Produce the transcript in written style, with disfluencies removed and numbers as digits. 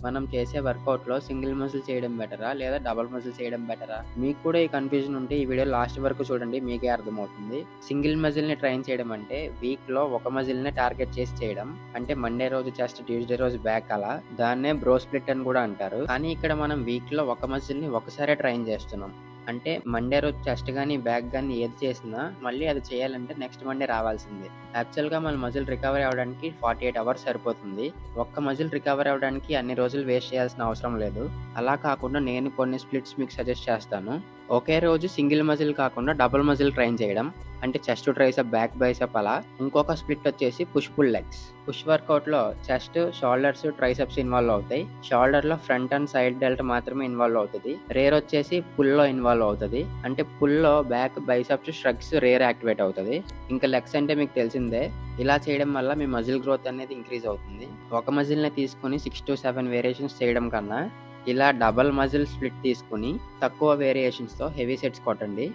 మనం చేసే వర్కౌట్‌లో single muscle చేయడం బెటరా? లేదా డబుల్ మజిల్ చేయడం బెటరా? మీకు కూడా ఈ కన్‌ఫ్యూజన్ ఉంటే ఈ వీడియో లాస్ట్ వరకు చూడండి, మీకే అర్థమవుతుంది. సింగిల్ మజిల్‌ని ట్రైన్ చేయడం అంటే వీక్‌లో ఒక మజిల్‌నే టార్గెట్ చేసి చేయడం. అంటే మండే రోజు చెస్ట్, ట్యూస్‌డే రోజు బ్యాక్ అలా. దాన్నే బ్రో స్ప్లిట్ అని కూడా అంటారు. కానీ ఇక్కడ మనం వీక్‌లో ఒక మజిల్‌ని ఒకసారే ట్రైన్ చేస్తున్నాం. అంటే మండే రోజు చెస్ట్ గాని, బ్యాక్ గాని ఏది చేసినా మళ్ళీ అది చేయాలంటే నెక్స్ట్ మండే రావాల్సిందే. యాక్చువల్‌గా మన మజిల్ రికవరీ అవ్వడానికి 48 అవర్స్ సరిపోతుంది. ఒక్క మజిల్ రికవరీ అవ్వడానికి అన్ని రోజులు వేస్ట్ చేయాల్సిన అవసరం లేదు. అలా కాకుండా నేను కొన్ని స్ప్లిట్స్ మీకు సజెస్ట్ చేస్తాను. ఒకే రోజు సింగిల్ మజిల్ కాకుండా డబుల్ మజిల్ ట్రైన్ చేయడం. అంటే చెస్ట్, ట్రైసెప్, బ్యాక్ బైసెప్ అలా. ఇంకొక స్ప్లిట్ వచ్చేసి పుష్ పుల్ లెగ్స్. పుష్ వర్కౌట్‌లో చెస్ట్, షోల్డర్స్, ట్రైసెప్స్ ఇన్వాల్వ్ అవుతాయి. షోల్డర్‌లో ఫ్రంట్ అండ్ సైడ్ డెల్ట్ మాత్రమే ఇన్వాల్వ్ అవుతది. రేర్ వచ్చేసి పుల్‌లో ఇన్వాల్వ్ అవుతది. అంటే పుల్‌లో back, biceps, shrugs rear activate అవుతది. ఇంకా లెగ్స్ అంటే మీకు తెలిసిందే. ఇలా చేయడం వల్ల మీ మజిల్ గ్రోత్ అనేది ఇంక్రీజ్ అవుతుంది. ఒక మజిల్‌నే తీసుకొని 6-7 వేరియేషన్స్ చేయడం కన్నా ఇలా డబుల్ మజిల్ స్ప్లిట్ తీసుకొని తక్కువ వేరియేషన్స్‌తో హెవీ సెట్స్ కొట్టండి.